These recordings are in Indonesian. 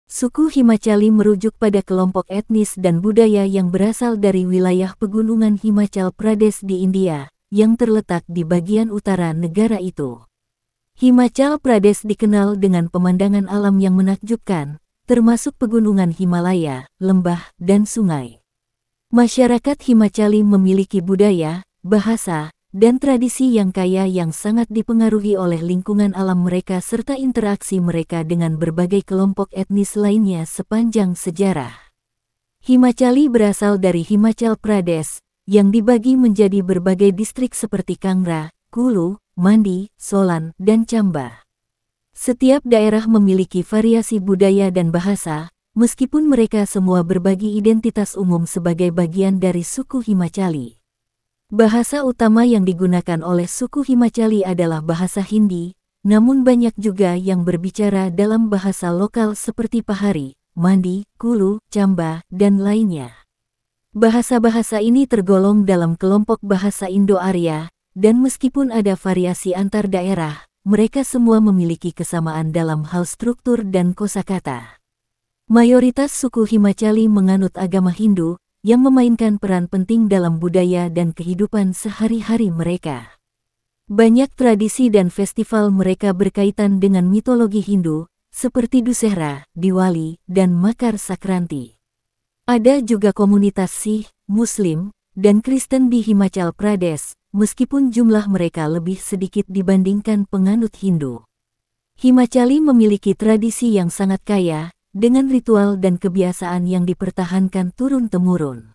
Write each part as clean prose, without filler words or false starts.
Suku Himachali merujuk pada kelompok etnis dan budaya yang berasal dari wilayah pegunungan Himachal Pradesh di India, yang terletak di bagian utara negara itu. Himachal Pradesh dikenal dengan pemandangan alam yang menakjubkan, termasuk pegunungan Himalaya, lembah, dan sungai. Masyarakat Himachali memiliki budaya, bahasa, dan tradisi yang kaya yang sangat dipengaruhi oleh lingkungan alam mereka serta interaksi mereka dengan berbagai kelompok etnis lainnya sepanjang sejarah. Himachali berasal dari Himachal Pradesh, yang dibagi menjadi berbagai distrik seperti Kangra, Kulu, Mandi, Solan, dan Chamba. Setiap daerah memiliki variasi budaya dan bahasa, meskipun mereka semua berbagi identitas umum sebagai bagian dari suku Himachali. Bahasa utama yang digunakan oleh suku Himachali adalah bahasa Hindi, namun banyak juga yang berbicara dalam bahasa lokal seperti Pahari, Mandi, Kulu, Chamba, dan lainnya. Bahasa-bahasa ini tergolong dalam kelompok bahasa Indo-Arya, dan meskipun ada variasi antar daerah, mereka semua memiliki kesamaan dalam hal struktur dan kosakata. Mayoritas suku Himachali menganut agama Hindu, yang memainkan peran penting dalam budaya dan kehidupan sehari-hari mereka. Banyak tradisi dan festival mereka berkaitan dengan mitologi Hindu, seperti Dussehra, Diwali, dan Makar Sakranti. Ada juga komunitas Sikh, Muslim, dan Kristen di Himachal Pradesh, meskipun jumlah mereka lebih sedikit dibandingkan penganut Hindu. Himachali memiliki tradisi yang sangat kaya, dengan ritual dan kebiasaan yang dipertahankan turun-temurun.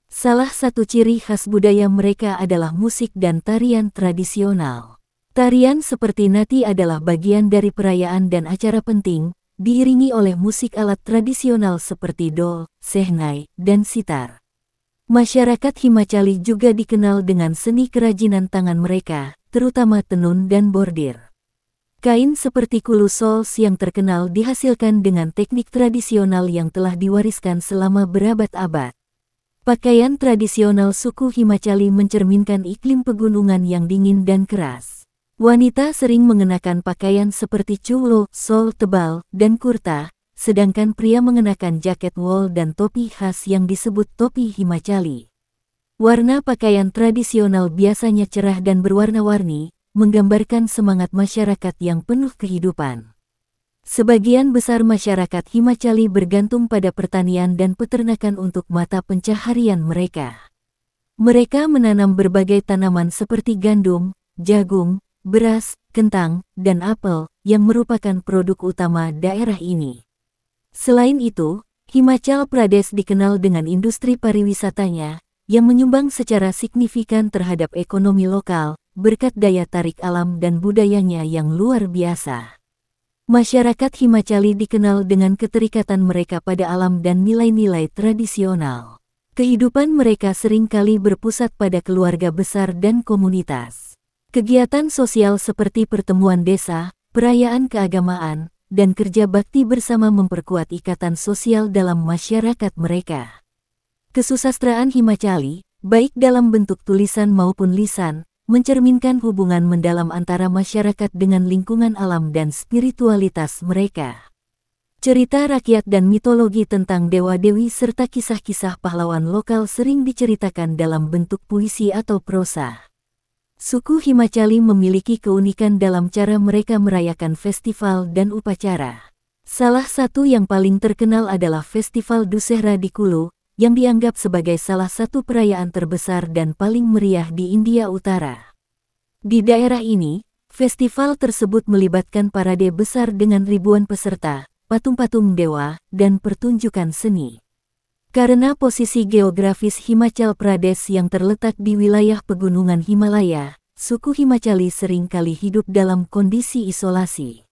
Salah satu ciri khas budaya mereka adalah musik dan tarian tradisional. Tarian seperti Nati adalah bagian dari perayaan dan acara penting, diiringi oleh musik alat tradisional seperti dol, sehnai, dan sitar. Masyarakat Himachali juga dikenal dengan seni kerajinan tangan mereka, terutama tenun dan bordir. Kain seperti Kulu Sols yang terkenal dihasilkan dengan teknik tradisional yang telah diwariskan selama berabad-abad. Pakaian tradisional suku Himachali mencerminkan iklim pegunungan yang dingin dan keras. Wanita sering mengenakan pakaian seperti cholo, sol tebal, dan kurta, sedangkan pria mengenakan jaket wol dan topi khas yang disebut topi Himachali. Warna pakaian tradisional biasanya cerah dan berwarna-warni, menggambarkan semangat masyarakat yang penuh kehidupan. Sebagian besar masyarakat Himachali bergantung pada pertanian dan peternakan untuk mata pencaharian mereka. Mereka menanam berbagai tanaman seperti gandum, jagung, beras, kentang, dan apel, yang merupakan produk utama daerah ini. Selain itu, Himachal Pradesh dikenal dengan industri pariwisatanya, yang menyumbang secara signifikan terhadap ekonomi lokal, berkat daya tarik alam dan budayanya yang luar biasa. Masyarakat Himachali dikenal dengan keterikatan mereka pada alam dan nilai-nilai tradisional. Kehidupan mereka seringkali berpusat pada keluarga besar dan komunitas. Kegiatan sosial seperti pertemuan desa, perayaan keagamaan, dan kerja bakti bersama memperkuat ikatan sosial dalam masyarakat mereka. Kesusastraan Himachali, baik dalam bentuk tulisan maupun lisan, mencerminkan hubungan mendalam antara masyarakat dengan lingkungan alam dan spiritualitas mereka. Cerita rakyat dan mitologi tentang dewa-dewi serta kisah-kisah pahlawan lokal sering diceritakan dalam bentuk puisi atau prosa. Suku Himachali memiliki keunikan dalam cara mereka merayakan festival dan upacara. Salah satu yang paling terkenal adalah Festival Dussehra di Kulu, yang dianggap sebagai salah satu perayaan terbesar dan paling meriah di India Utara. Di daerah ini, festival tersebut melibatkan parade besar dengan ribuan peserta, patung-patung dewa, dan pertunjukan seni. Karena posisi geografis Himachal Pradesh yang terletak di wilayah pegunungan Himalaya, suku Himachali seringkali hidup dalam kondisi isolasi.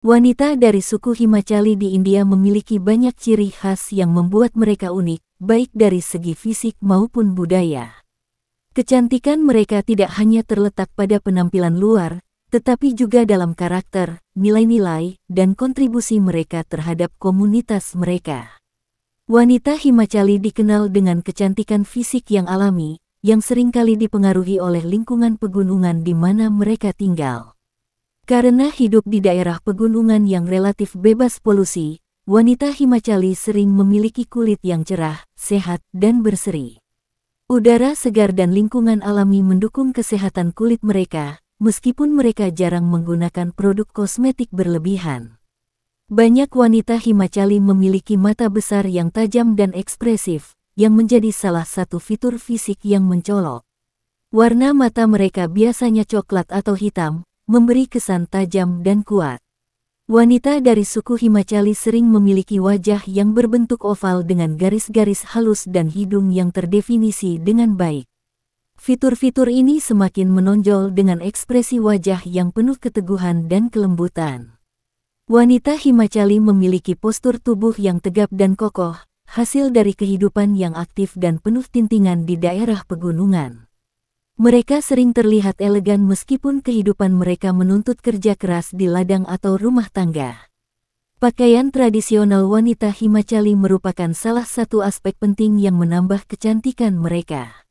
Wanita dari suku Himachali di India memiliki banyak ciri khas yang membuat mereka unik, baik dari segi fisik maupun budaya. Kecantikan mereka tidak hanya terletak pada penampilan luar, tetapi juga dalam karakter, nilai-nilai, dan kontribusi mereka terhadap komunitas mereka. Wanita Himachali dikenal dengan kecantikan fisik yang alami, yang seringkali dipengaruhi oleh lingkungan pegunungan di mana mereka tinggal. Karena hidup di daerah pegunungan yang relatif bebas polusi, wanita Himachali sering memiliki kulit yang cerah, sehat, dan berseri. Udara segar dan lingkungan alami mendukung kesehatan kulit mereka, meskipun mereka jarang menggunakan produk kosmetik berlebihan. Banyak wanita Himachali memiliki mata besar yang tajam dan ekspresif, yang menjadi salah satu fitur fisik yang mencolok. Warna mata mereka biasanya coklat atau hitam, memberi kesan tajam dan kuat. Wanita dari suku Himachali sering memiliki wajah yang berbentuk oval dengan garis-garis halus dan hidung yang terdefinisi dengan baik. Fitur-fitur ini semakin menonjol dengan ekspresi wajah yang penuh keteguhan dan kelembutan. Wanita Himachali memiliki postur tubuh yang tegap dan kokoh, hasil dari kehidupan yang aktif dan penuh tintingan di daerah pegunungan. Mereka sering terlihat elegan meskipun kehidupan mereka menuntut kerja keras di ladang atau rumah tangga. Pakaian tradisional wanita Himachali merupakan salah satu aspek penting yang menambah kecantikan mereka.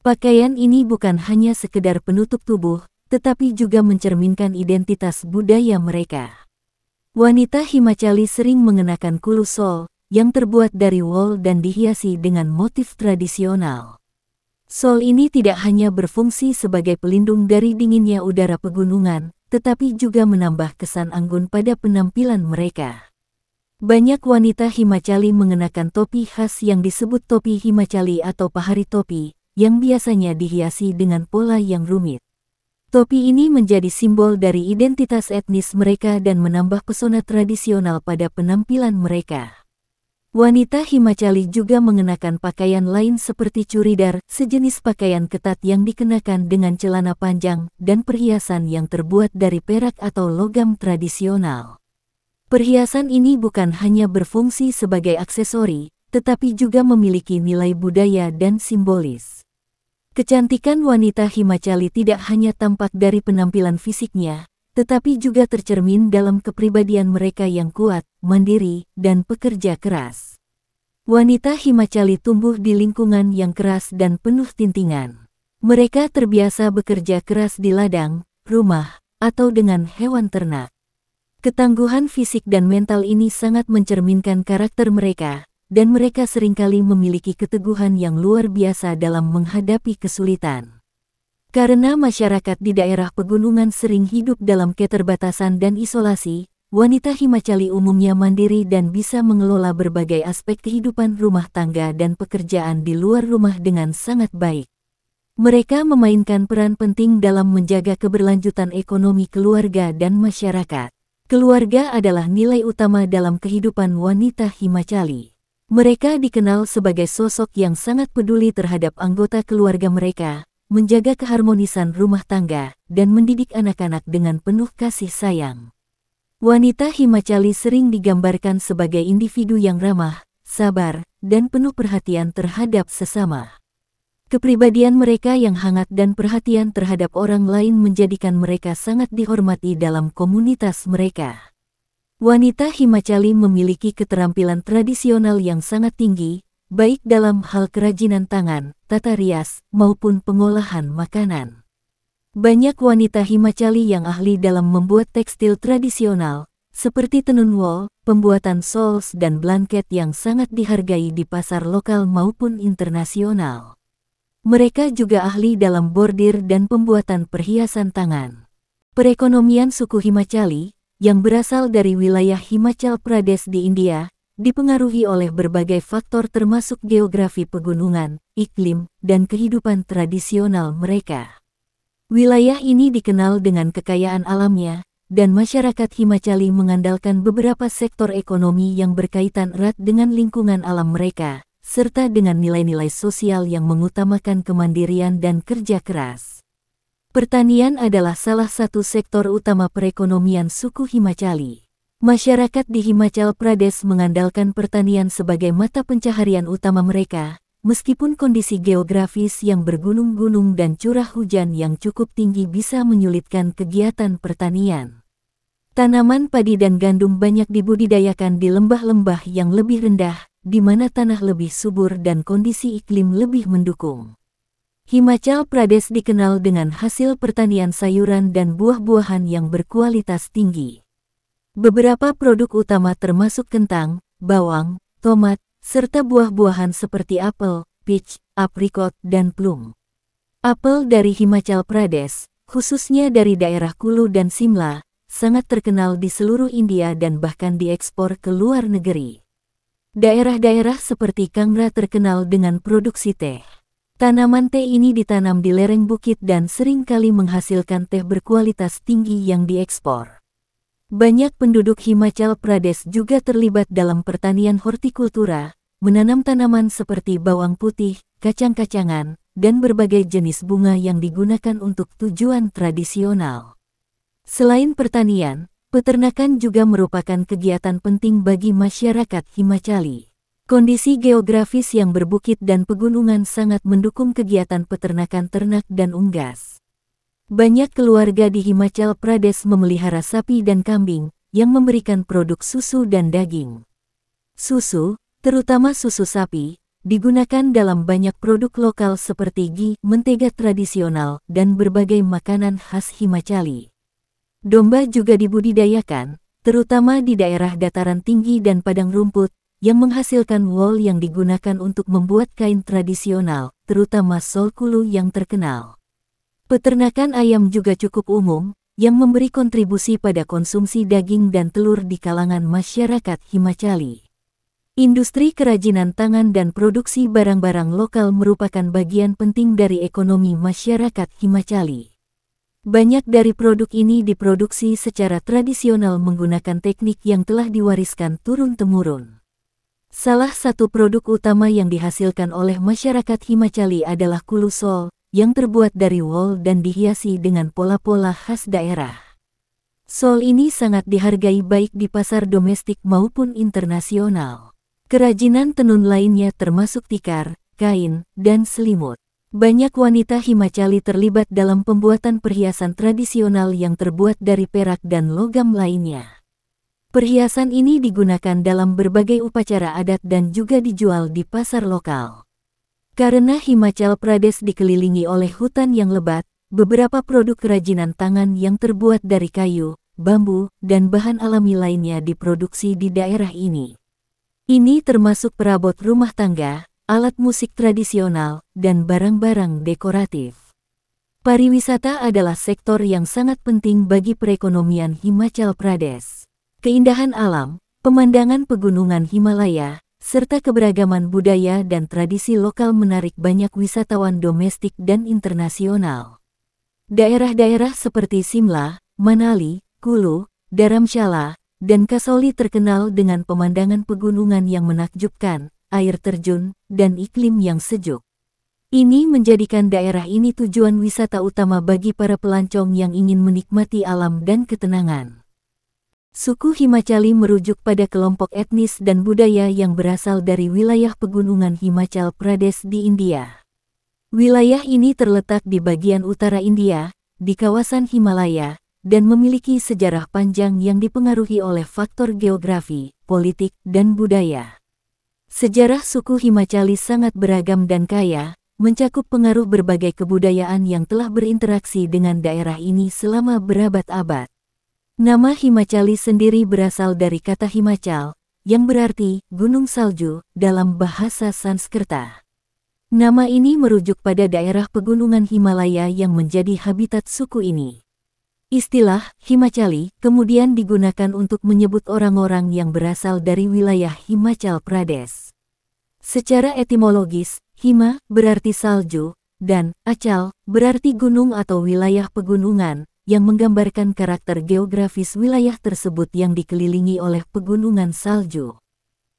Pakaian ini bukan hanya sekedar penutup tubuh, tetapi juga mencerminkan identitas budaya mereka. Wanita Himachali sering mengenakan kulu shawl, yang terbuat dari wol dan dihiasi dengan motif tradisional. Shawl ini tidak hanya berfungsi sebagai pelindung dari dinginnya udara pegunungan, tetapi juga menambah kesan anggun pada penampilan mereka. Banyak wanita Himachali mengenakan topi khas yang disebut topi Himachali atau pahari topi, yang biasanya dihiasi dengan pola yang rumit. Topi ini menjadi simbol dari identitas etnis mereka dan menambah pesona tradisional pada penampilan mereka. Wanita Himachali juga mengenakan pakaian lain seperti churidar, sejenis pakaian ketat yang dikenakan dengan celana panjang, dan perhiasan yang terbuat dari perak atau logam tradisional. Perhiasan ini bukan hanya berfungsi sebagai aksesori, tetapi juga memiliki nilai budaya dan simbolis. Kecantikan wanita Himachali tidak hanya tampak dari penampilan fisiknya, tetapi juga tercermin dalam kepribadian mereka yang kuat, mandiri, dan pekerja keras. Wanita Himachali tumbuh di lingkungan yang keras dan penuh tintingan. Mereka terbiasa bekerja keras di ladang, rumah, atau dengan hewan ternak. Ketangguhan fisik dan mental ini sangat mencerminkan karakter mereka, dan mereka seringkali memiliki keteguhan yang luar biasa dalam menghadapi kesulitan. Karena masyarakat di daerah pegunungan sering hidup dalam keterbatasan dan isolasi, wanita Himachali umumnya mandiri dan bisa mengelola berbagai aspek kehidupan rumah tangga dan pekerjaan di luar rumah dengan sangat baik. Mereka memainkan peran penting dalam menjaga keberlanjutan ekonomi keluarga dan masyarakat. Keluarga adalah nilai utama dalam kehidupan wanita Himachali. Mereka dikenal sebagai sosok yang sangat peduli terhadap anggota keluarga mereka, menjaga keharmonisan rumah tangga, dan mendidik anak-anak dengan penuh kasih sayang. Wanita Himachali sering digambarkan sebagai individu yang ramah, sabar, dan penuh perhatian terhadap sesama. Kepribadian mereka yang hangat dan perhatian terhadap orang lain menjadikan mereka sangat dihormati dalam komunitas mereka. Wanita Himachali memiliki keterampilan tradisional yang sangat tinggi, baik dalam hal kerajinan tangan, tata rias, maupun pengolahan makanan. Banyak wanita Himachali yang ahli dalam membuat tekstil tradisional, seperti tenun wol, pembuatan shawls dan blanket yang sangat dihargai di pasar lokal maupun internasional. Mereka juga ahli dalam bordir dan pembuatan perhiasan tangan. Perekonomian suku Himachali, yang berasal dari wilayah Himachal Pradesh di India, dipengaruhi oleh berbagai faktor termasuk geografi pegunungan, iklim, dan kehidupan tradisional mereka. Wilayah ini dikenal dengan kekayaan alamnya, dan masyarakat Himachali mengandalkan beberapa sektor ekonomi yang berkaitan erat dengan lingkungan alam mereka, serta dengan nilai-nilai sosial yang mengutamakan kemandirian dan kerja keras. Pertanian adalah salah satu sektor utama perekonomian suku Himachali. Masyarakat di Himachal Pradesh mengandalkan pertanian sebagai mata pencaharian utama mereka, meskipun kondisi geografis yang bergunung-gunung dan curah hujan yang cukup tinggi bisa menyulitkan kegiatan pertanian. Tanaman padi dan gandum banyak dibudidayakan di lembah-lembah yang lebih rendah, di mana tanah lebih subur dan kondisi iklim lebih mendukung. Himachal Pradesh dikenal dengan hasil pertanian sayuran dan buah-buahan yang berkualitas tinggi. Beberapa produk utama termasuk kentang, bawang, tomat, serta buah-buahan seperti apel, peach, aprikot, dan plum. Apel dari Himachal Pradesh, khususnya dari daerah Kulu dan Simla, sangat terkenal di seluruh India dan bahkan diekspor ke luar negeri. Daerah-daerah seperti Kangra terkenal dengan produksi teh. Tanaman teh ini ditanam di lereng bukit dan seringkali menghasilkan teh berkualitas tinggi yang diekspor. Banyak penduduk Himachal Pradesh juga terlibat dalam pertanian hortikultura, menanam tanaman seperti bawang putih, kacang-kacangan, dan berbagai jenis bunga yang digunakan untuk tujuan tradisional. Selain pertanian, peternakan juga merupakan kegiatan penting bagi masyarakat Himachali. Kondisi geografis yang berbukit dan pegunungan sangat mendukung kegiatan peternakan ternak dan unggas. Banyak keluarga di Himachal Pradesh memelihara sapi dan kambing, yang memberikan produk susu dan daging. Susu, terutama susu sapi, digunakan dalam banyak produk lokal seperti ghee, mentega tradisional, dan berbagai makanan khas Himachali. Domba juga dibudidayakan, terutama di daerah dataran tinggi dan padang rumput, yang menghasilkan wol yang digunakan untuk membuat kain tradisional, terutama sol Kulu yang terkenal. Peternakan ayam juga cukup umum, yang memberi kontribusi pada konsumsi daging dan telur di kalangan masyarakat Himachali. Industri kerajinan tangan dan produksi barang-barang lokal merupakan bagian penting dari ekonomi masyarakat Himachali. Banyak dari produk ini diproduksi secara tradisional menggunakan teknik yang telah diwariskan turun-temurun. Salah satu produk utama yang dihasilkan oleh masyarakat Himachali adalah Kulu Sol, yang terbuat dari wol dan dihiasi dengan pola-pola khas daerah. Sol ini sangat dihargai baik di pasar domestik maupun internasional. Kerajinan tenun lainnya termasuk tikar, kain, dan selimut. Banyak wanita Himachali terlibat dalam pembuatan perhiasan tradisional yang terbuat dari perak dan logam lainnya. Perhiasan ini digunakan dalam berbagai upacara adat dan juga dijual di pasar lokal. Karena Himachal Pradesh dikelilingi oleh hutan yang lebat, beberapa produk kerajinan tangan yang terbuat dari kayu, bambu, dan bahan alami lainnya diproduksi di daerah ini. Ini termasuk perabot rumah tangga, alat musik tradisional, dan barang-barang dekoratif. Pariwisata adalah sektor yang sangat penting bagi perekonomian Himachal Pradesh. Keindahan alam, pemandangan pegunungan Himalaya, serta keberagaman budaya dan tradisi lokal menarik banyak wisatawan domestik dan internasional. Daerah-daerah seperti Simla, Manali, Kulu, Dharamshala, dan Kasauli terkenal dengan pemandangan pegunungan yang menakjubkan, air terjun, dan iklim yang sejuk. Ini menjadikan daerah ini tujuan wisata utama bagi para pelancong yang ingin menikmati alam dan ketenangan. Suku Himachali merujuk pada kelompok etnis dan budaya yang berasal dari wilayah pegunungan Himachal Pradesh di India. Wilayah ini terletak di bagian utara India, di kawasan Himalaya, dan memiliki sejarah panjang yang dipengaruhi oleh faktor geografi, politik, dan budaya. Sejarah suku Himachali sangat beragam dan kaya, mencakup pengaruh berbagai kebudayaan yang telah berinteraksi dengan daerah ini selama berabad-abad. Nama Himachali sendiri berasal dari kata Himachal, yang berarti gunung salju dalam bahasa Sanskerta. Nama ini merujuk pada daerah pegunungan Himalaya yang menjadi habitat suku ini. Istilah Himachali kemudian digunakan untuk menyebut orang-orang yang berasal dari wilayah Himachal Pradesh. Secara etimologis, Hima berarti salju, dan Achal berarti gunung atau wilayah pegunungan, yang menggambarkan karakter geografis wilayah tersebut yang dikelilingi oleh pegunungan salju.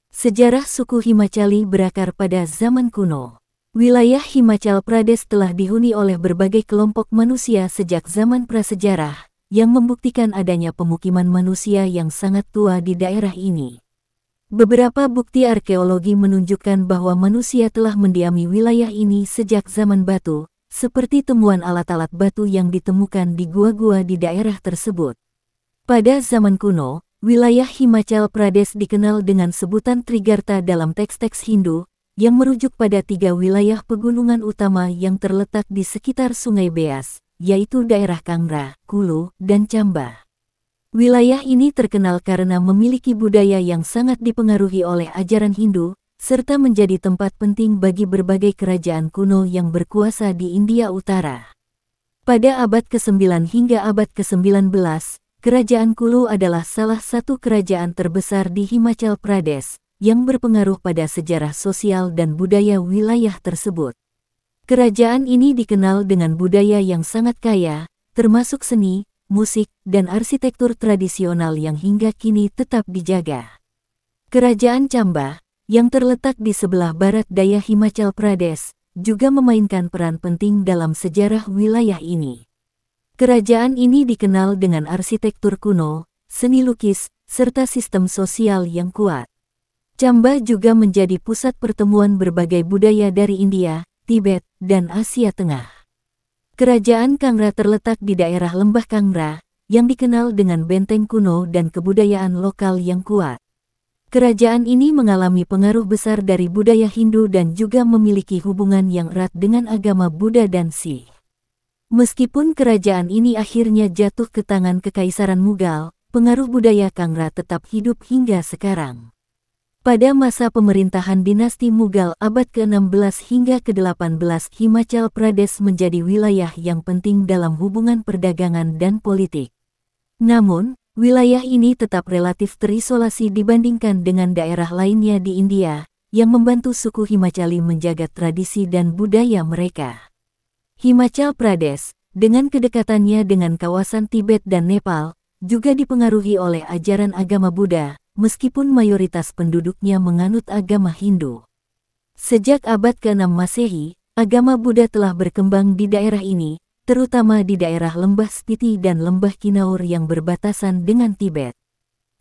Sejarah suku Himachali berakar pada zaman kuno. Wilayah Himachal Pradesh telah dihuni oleh berbagai kelompok manusia sejak zaman prasejarah, yang membuktikan adanya pemukiman manusia yang sangat tua di daerah ini. Beberapa bukti arkeologi menunjukkan bahwa manusia telah mendiami wilayah ini sejak zaman batu, seperti temuan alat-alat batu yang ditemukan di gua-gua di daerah tersebut. Pada zaman kuno, wilayah Himachal Pradesh dikenal dengan sebutan Trigarta dalam teks-teks Hindu, yang merujuk pada 3 wilayah pegunungan utama yang terletak di sekitar Sungai Beas, yaitu daerah Kangra, Kulu, dan Chamba. Wilayah ini terkenal karena memiliki budaya yang sangat dipengaruhi oleh ajaran Hindu, serta menjadi tempat penting bagi berbagai kerajaan kuno yang berkuasa di India Utara. Pada abad ke-9 hingga abad ke-19, Kerajaan Kulu adalah salah satu kerajaan terbesar di Himachal Pradesh, yang berpengaruh pada sejarah sosial dan budaya wilayah tersebut. Kerajaan ini dikenal dengan budaya yang sangat kaya, termasuk seni, musik, dan arsitektur tradisional yang hingga kini tetap dijaga. Kerajaan Chamba, yang terletak di sebelah barat daya Himachal Pradesh, juga memainkan peran penting dalam sejarah wilayah ini. Kerajaan ini dikenal dengan arsitektur kuno, seni lukis, serta sistem sosial yang kuat. Chamba juga menjadi pusat pertemuan berbagai budaya dari India, Tibet, dan Asia Tengah. Kerajaan Kangra terletak di daerah Lembah Kangra, yang dikenal dengan benteng kuno dan kebudayaan lokal yang kuat. Kerajaan ini mengalami pengaruh besar dari budaya Hindu dan juga memiliki hubungan yang erat dengan agama Buddha dan Sikh. Meskipun kerajaan ini akhirnya jatuh ke tangan Kekaisaran Mughal, pengaruh budaya Kangra tetap hidup hingga sekarang. Pada masa pemerintahan dinasti Mughal abad ke-16 hingga ke-18, Himachal Pradesh menjadi wilayah yang penting dalam hubungan perdagangan dan politik. Namun, wilayah ini tetap relatif terisolasi dibandingkan dengan daerah lainnya di India, yang membantu suku Himachali menjaga tradisi dan budaya mereka. Himachal Pradesh, dengan kedekatannya dengan kawasan Tibet dan Nepal, juga dipengaruhi oleh ajaran agama Buddha, meskipun mayoritas penduduknya menganut agama Hindu. Sejak abad ke-6 Masehi, agama Buddha telah berkembang di daerah ini, terutama di daerah Lembah Spiti dan Lembah Kinaur yang berbatasan dengan Tibet.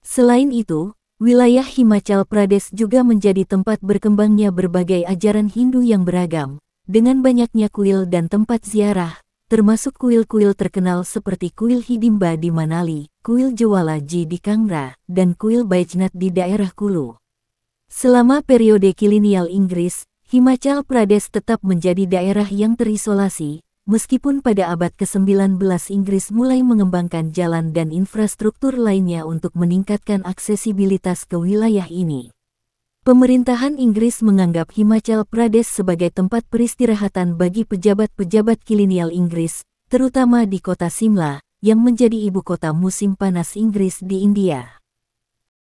Selain itu, wilayah Himachal Pradesh juga menjadi tempat berkembangnya berbagai ajaran Hindu yang beragam, dengan banyaknya kuil dan tempat ziarah, termasuk kuil-kuil terkenal seperti Kuil Hidimba di Manali, Kuil Jawalaji di Kangra, dan Kuil Baidyanath di daerah Kulu. Selama periode kolonial Inggris, Himachal Pradesh tetap menjadi daerah yang terisolasi, meskipun pada abad ke-19 Inggris mulai mengembangkan jalan dan infrastruktur lainnya untuk meningkatkan aksesibilitas ke wilayah ini. Pemerintahan Inggris menganggap Himachal Pradesh sebagai tempat peristirahatan bagi pejabat-pejabat kolonial Inggris, terutama di kota Simla, yang menjadi ibu kota musim panas Inggris di India.